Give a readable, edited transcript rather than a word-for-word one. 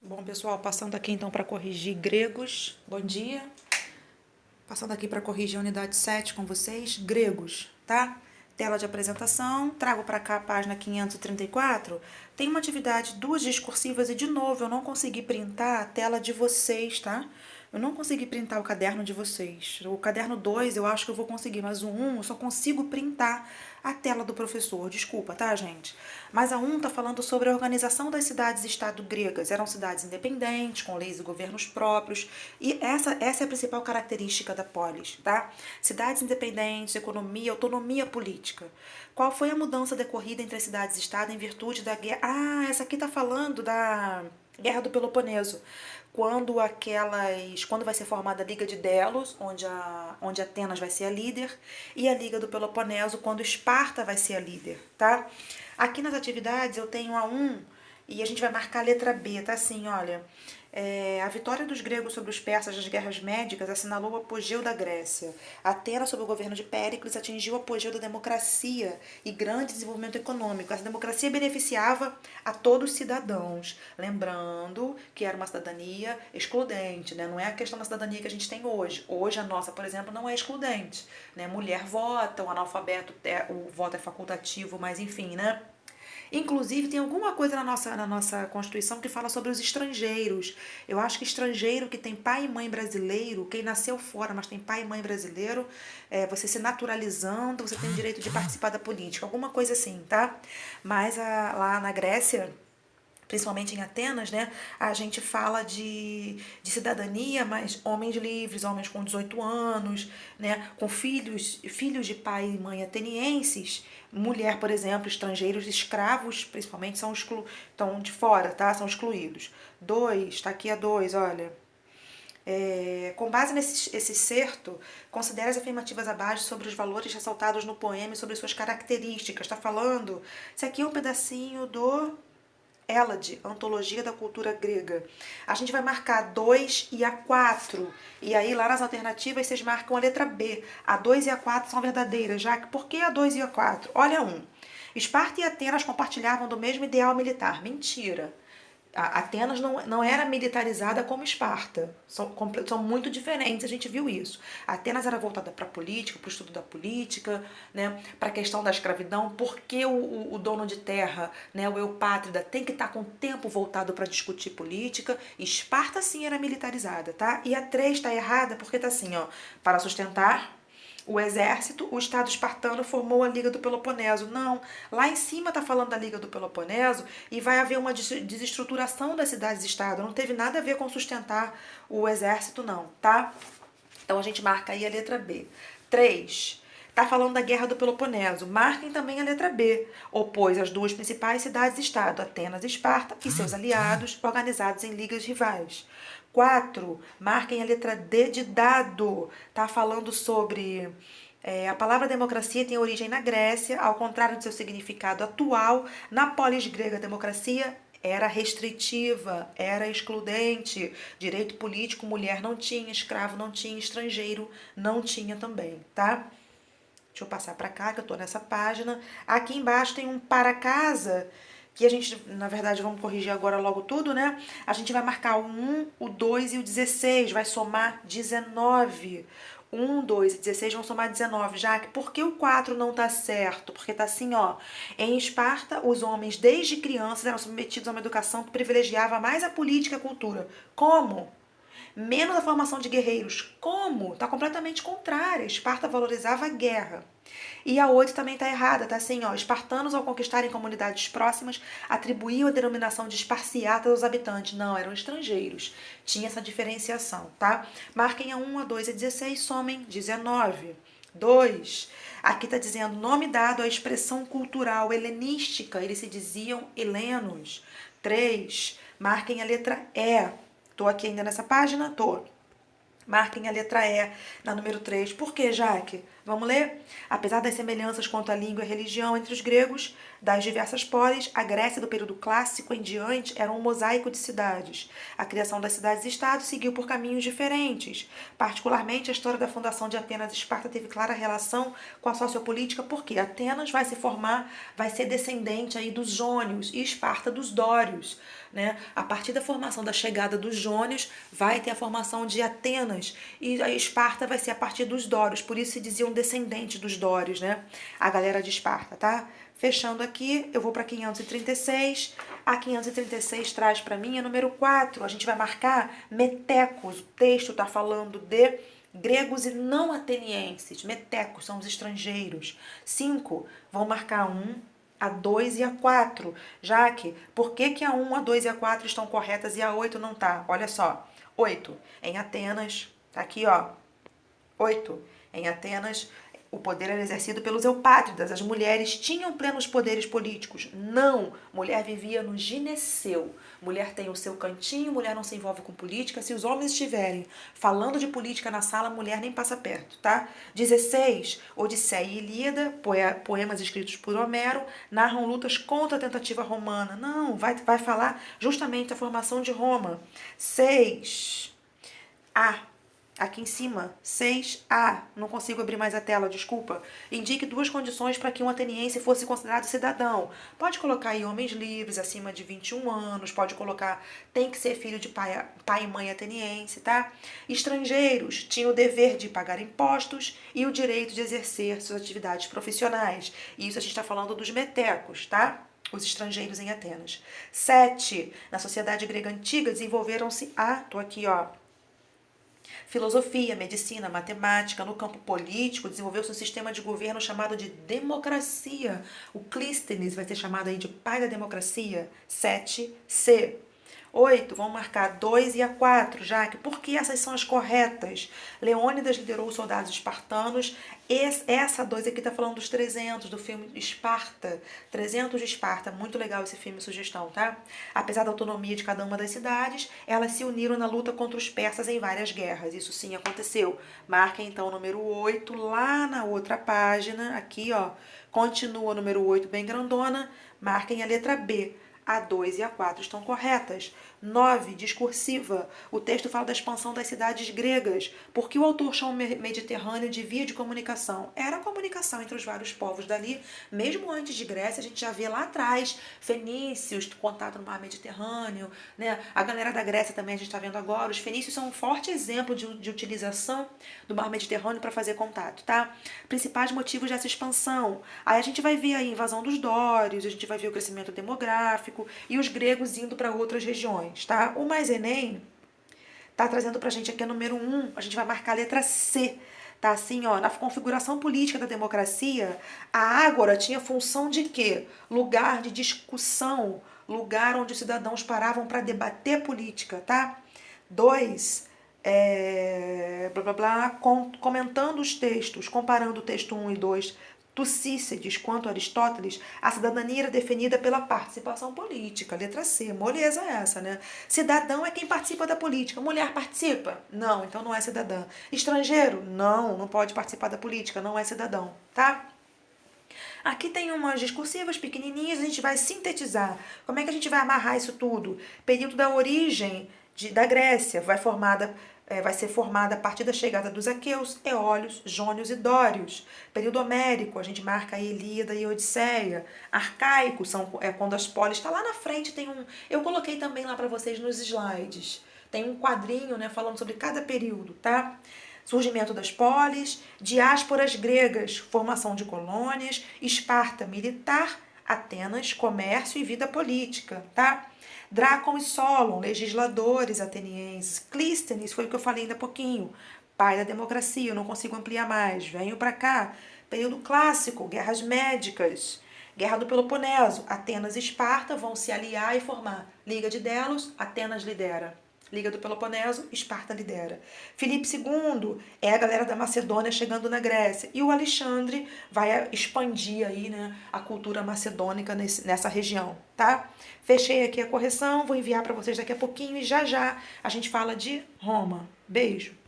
Bom, pessoal, passando aqui então para corrigir gregos. Bom dia. Passando aqui para corrigir a unidade 7 com vocês. Gregos, tá? Tela de apresentação. Trago para cá a página 534. Tem uma atividade, duas discursivas e, de novo, eu não consegui printar a tela de vocês, tá? Eu não consegui printar o caderno de vocês. O caderno 2 eu acho que eu vou conseguir, mas o 1 eu só consigo printar a tela do professor. Desculpa, tá, gente? Mas a 1 tá falando sobre a organização das cidades-estado gregas. Eram cidades independentes, com leis e governos próprios. E essa é a principal característica da polis, tá? Cidades independentes, economia, autonomia política. Qual foi a mudança decorrida entre as cidades-estado em virtude da guerra? Ah, essa aqui tá falando da Guerra do Peloponeso, quando vai ser formada a Liga de Delos, onde Atenas vai ser a líder, e a Liga do Peloponeso, quando Esparta vai ser a líder, tá? Aqui nas atividades eu tenho a 1 e a gente vai marcar a letra B, tá assim, olha. A vitória dos gregos sobre os persas nas guerras médicas assinalou o apogeu da Grécia. Atenas, sob o governo de Péricles, atingiu o apogeu da democracia e grande desenvolvimento econômico. Essa democracia beneficiava a todos os cidadãos. Lembrando que era uma cidadania excludente, né? Não é a questão da cidadania que a gente tem hoje. Hoje a nossa, por exemplo, não é excludente, né? Mulher vota, o analfabeto, o voto é facultativo, mas enfim, né? Inclusive, tem alguma coisa na nossa Constituição que fala sobre os estrangeiros. Eu acho que estrangeiro que tem pai e mãe brasileiro, quem nasceu fora, mas tem pai e mãe brasileiro, você se naturalizando, você tem o direito de participar da política. Alguma coisa assim, tá? Mas lá na Grécia, principalmente em Atenas, né, a gente fala de cidadania, mas homens livres, homens com 18 anos, né, com filhos de pai e mãe atenienses, mulher, por exemplo, estrangeiros, escravos, principalmente, estão de fora, tá? São excluídos. 2, tá aqui a 2, olha. Com base nesse certo, considere as afirmativas abaixo sobre os valores ressaltados no poema e sobre suas características. Está falando? Isso aqui é um pedacinho do Hélade, Antologia da Cultura Grega. A gente vai marcar a 2 e a 4. E aí, lá nas alternativas, vocês marcam a letra B. A 2 e a 4 são verdadeiras, já que por que a 2 e a 4? Olha um. Esparta e Atenas compartilhavam do mesmo ideal militar. Mentira. Atenas não era militarizada como Esparta. São muito diferentes, a gente viu isso. Atenas era voltada para a política, para o estudo da política, né, para a questão da escravidão, porque o dono de terra, né, o eupátrida, tem que estar com o tempo voltado para discutir política. Esparta sim era militarizada, tá? E a 3 está errada porque está assim, ó, para sustentar o exército, o Estado espartano formou a Liga do Peloponeso. Não, lá em cima está falando da Liga do Peloponeso e vai haver uma desestruturação das cidades-estado. Não teve nada a ver com sustentar o exército, não, tá? Então a gente marca aí a letra B. 3. Está falando da Guerra do Peloponeso. Marquem também a letra B. Opôs as duas principais cidades-estado, Atenas e Esparta, e seus aliados, organizados em ligas rivais. 4. Marquem a letra D de dado. Está falando sobre... a palavra democracia tem origem na Grécia, ao contrário do seu significado atual, na polis grega, democracia era restritiva, era excludente. Direito político, mulher não tinha, escravo não tinha, estrangeiro não tinha também, tá? Deixa eu passar para cá, que eu tô nessa página. Aqui embaixo tem um para casa, que a gente, na verdade, vamos corrigir agora logo tudo, né? A gente vai marcar o 1, o 2 e o 16, vai somar 19. 1, 2 e 16 vão somar 19, já que por que o 4 não tá certo? Porque tá assim, ó. Em Esparta, os homens desde crianças eram submetidos a uma educação que privilegiava mais a política e a cultura. Como? Menos a formação de guerreiros. Como? Tá completamente contrária. Esparta valorizava a guerra. E a 8 também tá errada, tá assim, ó. Espartanos, ao conquistarem comunidades próximas, atribuíam a denominação de esparciatas aos habitantes. Não, eram estrangeiros. Tinha essa diferenciação, tá? Marquem a 1, a 2 e a 16, somem 19. 2. Aqui está dizendo nome dado à expressão cultural helenística. Eles se diziam helenos. 3. Marquem a letra E. Tô aqui ainda nessa página? Tô. Marquem a letra E na número 3. Por que, Jaque? Vamos ler? Apesar das semelhanças quanto à língua e religião entre os gregos, Das diversas polis, a Grécia do período clássico em diante era um mosaico de cidades. A criação das cidades-estado seguiu por caminhos diferentes. Particularmente, a história da fundação de Atenas e Esparta teve clara relação com a sociopolítica, porque Atenas vai se formar, vai ser descendente aí dos jônios e Esparta dos dórios. Né? A partir da formação da chegada dos jônios, vai ter a formação de Atenas, e a Esparta vai ser a partir dos dórios, por isso se diziam descendentes dos dórios, né? A galera de Esparta, tá? Fechando aqui, eu vou para 536. A 536 traz para mim a número 4. A gente vai marcar metecos. O texto está falando de gregos e não atenienses. Metecos são os estrangeiros. 5, vão marcar 1, a 2 e a 4. Jaque, por que a 1, a 2 e a 4 estão corretas e a 8 não tá? Olha só. 8, em Atenas, tá aqui, ó. 8, em Atenas, o poder era exercido pelos eupátridas. As mulheres tinham plenos poderes políticos. Não, mulher vivia no gineceu. Mulher tem o seu cantinho, mulher não se envolve com política. Se os homens estiverem falando de política na sala, mulher nem passa perto, tá? 16, Odisseia e Ilíada, poemas escritos por Homero, narram lutas contra a tentativa romana. Não, vai falar justamente da formação de Roma. 6, aqui em cima, 6A, não consigo abrir mais a tela, desculpa. Indique 2 condições para que um ateniense fosse considerado cidadão. Pode colocar aí homens livres, acima de 21 anos, pode colocar, tem que ser filho de pai e mãe ateniense, tá? Estrangeiros tinham o dever de pagar impostos e o direito de exercer suas atividades profissionais. E isso a gente está falando dos metecos, tá? Os estrangeiros em Atenas. 7, na sociedade grega antiga desenvolveram-se, tô aqui, ó, filosofia, medicina, matemática. No campo político, desenvolveu-se um sistema de governo chamado de democracia. O Clístenes vai ser chamado aí de pai da democracia. 7C. 8, vamos marcar 2 e a 4, Jaque. Por que essas são as corretas? Leônidas liderou os soldados espartanos. Essa 2 aqui está falando dos 300, do filme Esparta. 300 de Esparta. Muito legal esse filme, sugestão, tá? Apesar da autonomia de cada uma das cidades, elas se uniram na luta contra os persas em várias guerras. Isso sim aconteceu. Marquem então o número 8 lá na outra página. Aqui, ó. Continua o número 8 bem grandona. Marquem a letra B. A 2 e a 4 estão corretas. 9, discursiva. O texto fala da expansão das cidades gregas. Por que o autor chama o Mediterrâneo de via de comunicação? Era a comunicação entre os vários povos dali. Mesmo antes de Grécia, a gente já vê lá atrás fenícios, contato no mar Mediterrâneo, né? A galera da Grécia também a gente está vendo agora. Os fenícios são um forte exemplo de utilização do mar Mediterrâneo para fazer contato, tá? Principais motivos dessa expansão. Aí a gente vai ver a invasão dos dórios, a gente vai ver o crescimento demográfico e os gregos indo para outras regiões, tá? O Mais Enem tá trazendo pra gente aqui a número 1, a gente vai marcar a letra C, tá assim, ó, na configuração política da democracia, a ágora tinha função de quê? Lugar de discussão, lugar onde os cidadãos paravam para debater política, tá? 2, comentando os textos, comparando o texto 1 e 2, Tucídides quanto Aristóteles, a cidadania era definida pela participação política. Letra C, moleza essa, né? Cidadão é quem participa da política. Mulher participa? Não, então não é cidadã. Estrangeiro? Não, não pode participar da política, não é cidadão, tá? Aqui tem umas discursivas pequenininhas, a gente vai sintetizar. Como é que a gente vai amarrar isso tudo? Período da origem da Grécia, vai ser formada a partir da chegada dos aqueus, eólios, jônios e dórios. Período homérico, a gente marca a Ilíada e a Odisseia. Arcaico, quando as polis, está lá na frente, tem um... Eu coloquei também lá para vocês nos slides. Tem um quadrinho, né, falando sobre cada período, tá? Surgimento das polis, diásporas gregas, formação de colônias, Esparta militar, Atenas, comércio e vida política, tá? Drácon e Solon, legisladores atenienses. Clístenes, foi o que eu falei ainda há pouquinho, pai da democracia, eu não consigo ampliar mais, venho para cá. Período clássico, guerras médicas, Guerra do Peloponeso, Atenas e Esparta vão se aliar e formar Liga de Delos, Atenas lidera. Liga do Peloponeso, Esparta lidera. Filipe II é a galera da Macedônia chegando na Grécia. E o Alexandre vai expandir aí, né, a cultura macedônica nessa região, tá? Fechei aqui a correção, vou enviar para vocês daqui a pouquinho e já já a gente fala de Roma. Beijo!